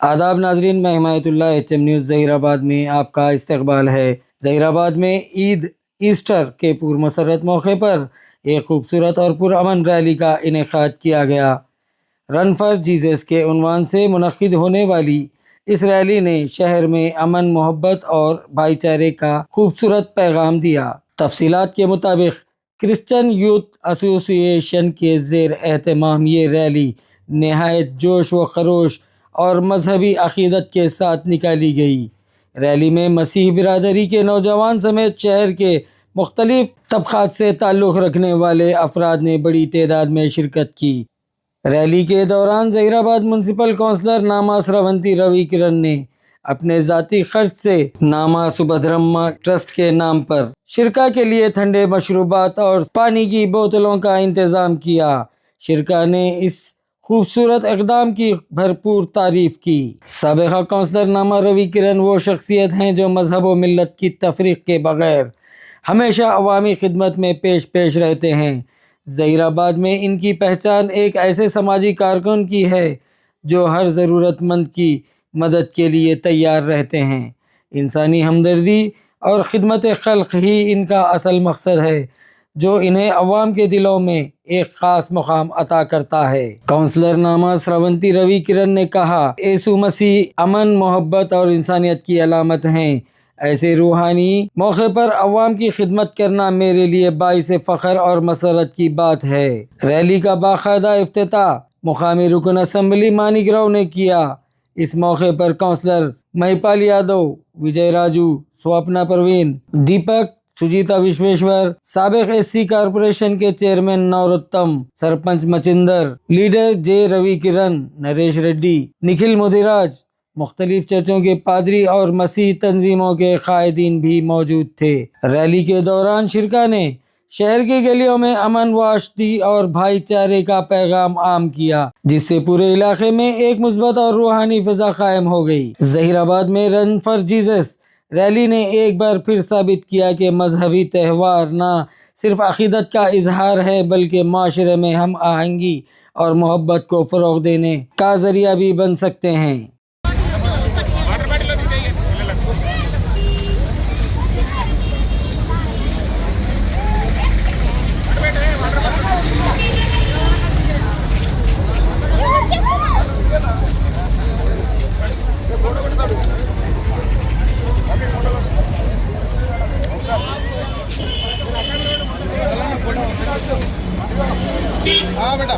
आदाब नाजरीन, मैं हिमायतुल्लाह HM न्यूज़ ज़हीराबाद में आपका इस्तकबाल है। ज़हीराबाद में ईस्टर के पुरमसरत मौके पर एक खूबसूरत और पुरअमन रैली का इनेकाद किया गया। रन फॉर जीसस के उन्वान से मुनक्किद होने वाली इस रैली ने शहर में अमन, मोहब्बत और भाईचारे का खूबसूरत पैगाम दिया। तफसीलात के मुताबिक क्रिश्चियन यूथ एसोसिएशन के ज़ेर एहतमाम ये रैली नहायत जोश व खरोश और मजहबी अक़ीदत के साथ निकाली गई। रैली में मसीह बिरादरी के नौजवान समेत शहर के मुख्तलिफ तबक़ात से ताल्लुक़ रखने वाले अफराद ने बड़ी तादाद में शिरकत की। रैली के दौरान ज़हीराबाद म्यूनसिपल कौंसलर नामा स्रवंती रवि किरण ने अपने ज़ाती खर्च से नामा सुभद्रम्मा ट्रस्ट के नाम पर शिरका के लिए ठंडे मशरूबात और पानी की बोतलों का इंतज़ाम किया। शिरका ने इस खूबसूरत इक़दाम की भरपूर तारीफ़ की। साबिक़ा कौंसलर नामा रवि किरण वो शख्सियत हैं जो मज़हब व मिल्लत की तफरीक़ के बग़ैर हमेशा अवामी खिदमत में पेश रहते हैं। ज़हीराबाद में इनकी पहचान एक ऐसे समाजी कारकुन की है जो हर ज़रूरतमंद की मदद के लिए तैयार रहते हैं। इंसानी हमदर्दी और खिदमत खल्क़ ही इनका असल मकसद है, जो इन्हें अवाम के दिलों में एक ख़ास मुकाम अता करता है। काउंसलर नामा स्रवंती रवि किरण ने कहा, यीशु मसीह अमन, मोहब्बत और इंसानियत की अलामत हैं। ऐसे रूहानी मौके पर अवाम की खिदमत करना मेरे लिए बाइस फ़ख्र और मसरत की बात है। रैली का बाकायदा इफ्तिताह मुकामी रुकन असम्बली मानिक राव ने किया। इस मौके पर काउंसलर महिपाल यादव, विजय राजू, स्वप्ना परवीन, दीपक, सुजीता विश्वेश्वर, साबिक SC कारपोरेशन के चेयरमैन नौरोत्तम, सरपंच मचिंदर, लीडर जे रवि किरण, नरेश रेड्डी, निखिल मुदिराज, मुख्तलिफ चर्चों के पादरी और मसीह तंजीमों के कायदीन भी मौजूद थे। रैली के दौरान शिरका ने शहर की गलियों में अमन, वाशदी और भाईचारे का पैगाम आम किया, जिससे पूरे इलाके में एक मुस्बत और रूहानी फिजा कायम हो गई। ज़हीराबाद में रन फॉर जीसस रैली ने एक बार फिर साबित किया कि मजहबी त्यौहार न सिर्फ अक़ीदत का इजहार है, बल्कि माशरे में हम आहंगी और मोहब्बत को फ़रोग़ देने का ज़रिया भी बन सकते हैं। हाँ बेटा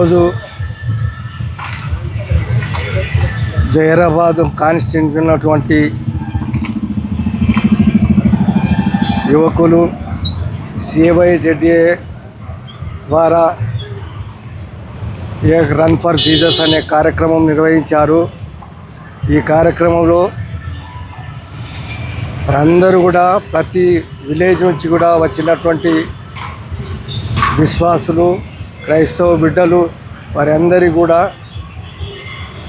ఈరోజు జహీరాబాద్ కాన్స్టిట్యూన్సీ ఉన్నటువంటి యువకులు CYZDA ద్వారా ఏక్ రన్ ఫర్ జీసస్ అనే కార్యక్రమం నిర్వహించారు. ఈ కార్యక్రమంలో అందరూ కూడా ప్రతి విలేజ్ నుంచి కూడా వచ్చినటువంటి విశ్వాసులు, క్రైస్తవ బిడ్డలు వారి అందరికీ కూడా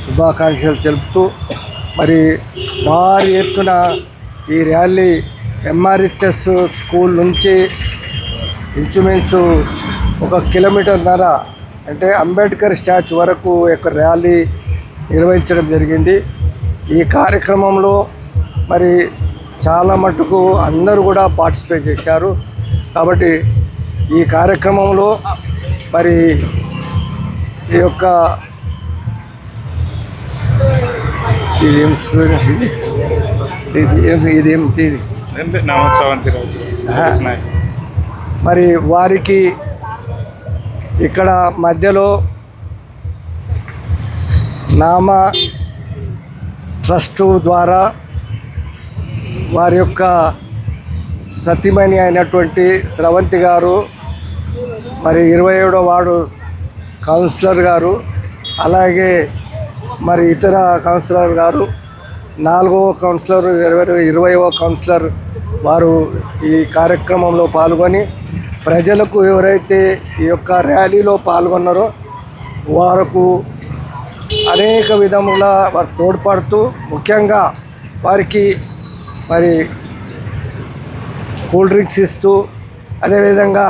శుభాకాంక్షలు తెలుపుతూ మరి భారీ ఎత్తున ఈ ర్యాలీ MRHS స్కూల్ నుంచి ఇంచుమించు 1.5 కిలోమీటర్న్నర అంటే అంబేద్కర్ స్టాచ్యూ వరకు యొక్క ర్యాలీ నిర్వహించడం జరిగింది. ఈ కార్యక్రమంలో మరి చాలా మటుకు అందరూ కూడా పార్టిసిపేట్ చేశారు. కాబట్టి ఈ కార్యక్రమంలో మరి ఈ యొక్క మరి వారికి ఇక్కడ మధ్యలో నామ ట్రస్టు ద్వారా వారి యొక్క సతీమణి అయినటువంటి స్రవంతి గారు, మరి 27వ వార్డు కౌన్సిలర్ గారు, అలాగే మరి ఇతర కౌన్సిలర్ గారు, 4వ కౌన్సిలర్, 20వ కౌన్సిలర్ వారు ఈ కార్యక్రమంలో పాల్గొని ప్రజలకు ఎవరైతే ఈ యొక్క ర్యాలీలో పాల్గొన్నారో వారికి అనేక విధముల వారు తోడ్పడుతూ ముఖ్యంగా వారికి మరి కూల్ డ్రింక్స్ ఇస్తూ, అదేవిధంగా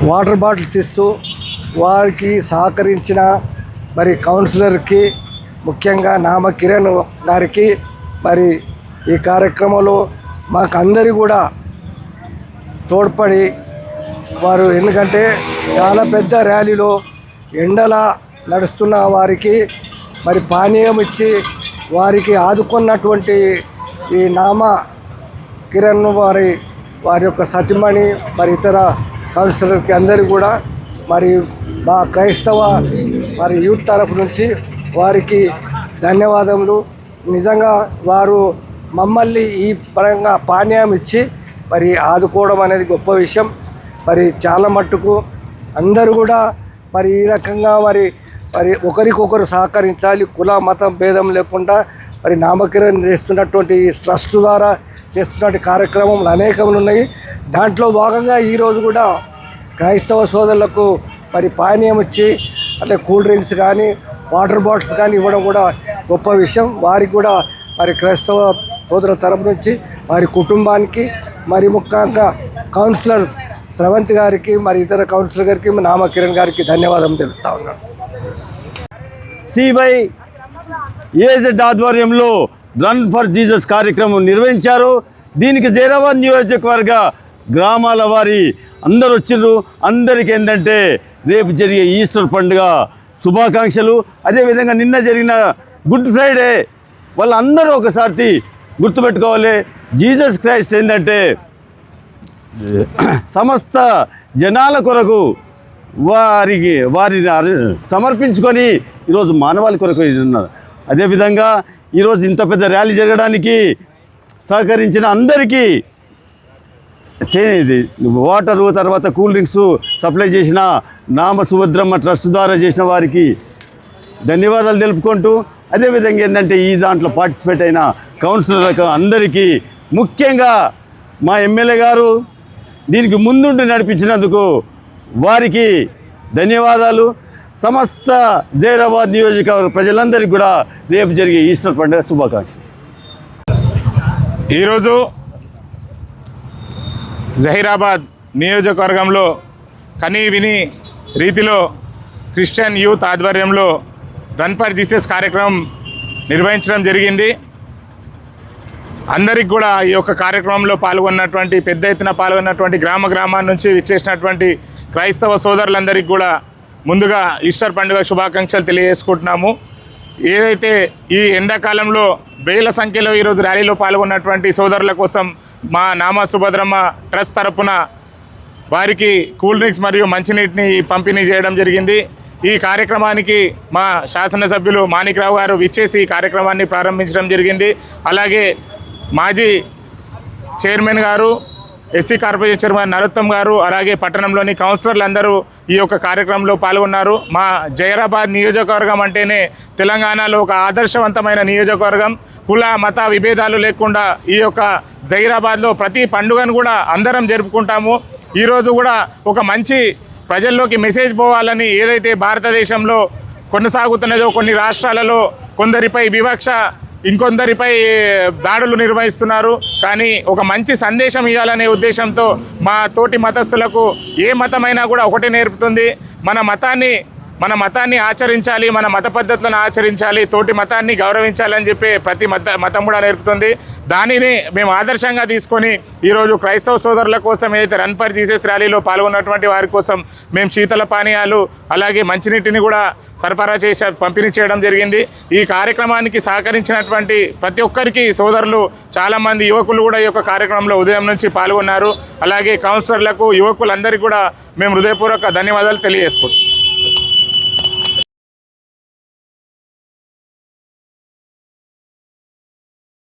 వాటర్ బాటిల్స్ ఇస్తూ వారికి సహకరించిన మరి కౌన్సిలర్కి, ముఖ్యంగా నామ కిరణ్ గారికి మరి ఈ కార్యక్రమంలో మాకందరి కూడా తోడ్పడి వారు, ఎందుకంటే చాలా పెద్ద ర్యాలీలో ఎండల నడుస్తున్న వారికి మరి పానీయం ఇచ్చి వారికి ఆదుకున్నటువంటి ఈ నామ కిరణ్ వారి యొక్క సతీమణి మరి ఇతర కౌన్సిలర్కి అందరికీ కూడా మరి మా క్రైస్తవ మరి యూత్ తరఫు నుంచి వారికి ధన్యవాదములు. నిజంగా వారు మమ్మల్ని ఈ పరంగా పానీయం ఇచ్చి మరి ఆదుకోవడం అనేది గొప్ప విషయం. మరి చాలా మట్టుకు అందరూ కూడా మరి ఈ రకంగా మరి ఒకరికొకరు సహకరించాలి. కుల మతం భేదం లేకుండా మరి నామకరణం చేస్తున్నటువంటి ఈ ట్రస్ట్ ద్వారా చేస్తున్నటువంటి కార్యక్రమాలు అనేకములు ఉన్నాయి. దాంట్లో భాగంగా ఈరోజు కూడా క్రైస్తవ సోదరులకు మరి పానీయం ఇచ్చి అంటే కూల్ డ్రింక్స్ కానీ వాటర్ బాటిల్స్ కానీ ఇవ్వడం కూడా గొప్ప విషయం. వారికి కూడా మరి క్రైస్తవ సోదరుల తరపు నుంచి వారి కుటుంబానికి మరి ముఖ్యంగా కౌన్సిలర్ స్రవంతి గారికి మరి ఇతర కౌన్సిలర్ గారికి నామ కిరణ్ గారికి ధన్యవాదాలు తెలుపుతా ఉన్నాను. CYZDA ఆధ్వర్యంలో రన్ ఫర్ జీసస్ కార్యక్రమం నిర్వహించారు. దీనికి జహీరాబాద్ నియోజకవర్గ గ్రామాల వారి అందరూ వచ్చిండ్రు. అందరికీ ఏంటంటే రేపు జరిగే ఈస్టర్ పండుగ శుభాకాంక్షలు. అదేవిధంగా నిన్న జరిగిన గుడ్ ఫ్రైడే వాళ్ళందరూ ఒకసారి గుర్తుపెట్టుకోవాలి. జీసస్ క్రైస్ట్ ఏంటంటే సమస్త జనాల కొరకు వారిని సమర్పించుకొని ఈరోజు మానవాళి కొరకు ఉన్నారు. అదేవిధంగా ఈరోజు ఇంత పెద్ద ర్యాలీ జరగడానికి సహకరించిన అందరికీ వాటరు, తర్వాత కూల్ డ్రింక్స్ సప్లై చేసిన నామ సుభద్రమ్మ ట్రస్ట్ ద్వారా చేసిన వారికి ధన్యవాదాలు తెలుపుకుంటూ, అదేవిధంగా ఏంటంటే ఈ దాంట్లో పార్టిసిపేట్ అయిన కౌన్సిలర్లకు అందరికీ, ముఖ్యంగా మా ఎమ్మెల్యే గారు దీనికి ముందుండి నడిపించినందుకు వారికి ధన్యవాదాలు. సమస్త జహీరాబాద్ నియోజకవర్గ ప్రజలందరికీ కూడా రేపు జరిగే ఈస్టర్ పండుగ శుభాకాంక్షలు. ఈరోజు జహీరాబాద్ నియోజకవర్గంలో కనీ విని రీతిలో క్రిస్టియన్ యూత్ ఆధ్వర్యంలో రన్ ఫర్ జీసస్ కార్యక్రమం నిర్వహించడం జరిగింది. అందరికి కూడా ఈ యొక్క కార్యక్రమంలో పాల్గొన్నటువంటి పెద్ద ఎత్తున పాల్గొన్నటువంటి గ్రామాల నుంచి విచ్చేసినటువంటి క్రైస్తవ సోదరులందరికీ కూడా ముందుగా ఈస్టర్ పండుగ శుభాకాంక్షలు తెలియజేసుకుంటున్నాము. ఏదైతే ఈ ఎండాకాలంలో వేల సంఖ్యలో ఈరోజు ర్యాలీలో పాల్గొన్నటువంటి సోదరుల కోసం మా నామ సుభద్రమ్మ ట్రస్ట్ తరపున వారికి కూల్ డ్రింక్స్ మరియు మంచినీటిని పంపిణీ చేయడం జరిగింది. ఈ కార్యక్రమానికి మా శాసనసభ్యులు మాణిక్రావు గారు విచ్చేసి ఈ కార్యక్రమాన్ని ప్రారంభించడం జరిగింది. అలాగే మాజీ చైర్మన్ గారు, ఎస్సీ కార్పొరేషన్ చైర్మన్ నరోత్తమ్ గారు, అలాగే పట్టణంలోని కౌన్సిలర్లు అందరూ ఈ యొక్క కార్యక్రమంలో పాల్గొన్నారు. మా జైరాబాద్ నియోజకవర్గం అంటేనే తెలంగాణలో ఒక ఆదర్శవంతమైన నియోజకవర్గం. కుల మత విభేదాలు లేకుండా ఈ యొక్క జైరాబాద్లో ప్రతి పండుగను కూడా అందరం జరుపుకుంటాము. ఈరోజు కూడా ఒక మంచి ప్రజల్లోకి మెసేజ్ పోవాలని ఏదైతే భారతదేశంలో కొనసాగుతున్నదో, కొన్ని రాష్ట్రాలలో కొందరిపై వివక్ష, ఇంకొందరిపై దాడులు నిర్వహిస్తున్నారు. కానీ ఒక మంచి సందేశం ఇవ్వాలనే ఉద్దేశంతో మా తోటి మతస్థులకు ఏ మతమైనా కూడా ఒకటే నేర్పుతుంది, మన మతాన్ని ఆచరించాలి, మన మత పద్ధతులను ఆచరించాలి, తోటి మతాన్ని గౌరవించాలని చెప్పి ప్రతి మతం కూడా నేర్పుతుంది. దానిని మేము ఆదర్శంగా తీసుకొని ఈరోజు క్రైస్తవ సోదరుల కోసం ఏదైతే రన్ ఫర్ జీసస్ ర్యాలీలో పాల్గొన్నటువంటి వారి కోసం మేము శీతల పానీయాలు అలాగే మంచినీటిని కూడా సరఫరా చేసి పంపిణీ చేయడం జరిగింది. ఈ కార్యక్రమానికి సహకరించినటువంటి ప్రతి ఒక్కరికి సోదరులు, చాలామంది యువకులు కూడా ఈ యొక్క కార్యక్రమంలో ఉదయం నుంచి పాల్గొన్నారు. అలాగే కౌన్సిలర్లకు, యువకులందరికీ కూడా మేము హృదయపూర్వక ధన్యవాదాలు తెలియజేసుకుంటాం.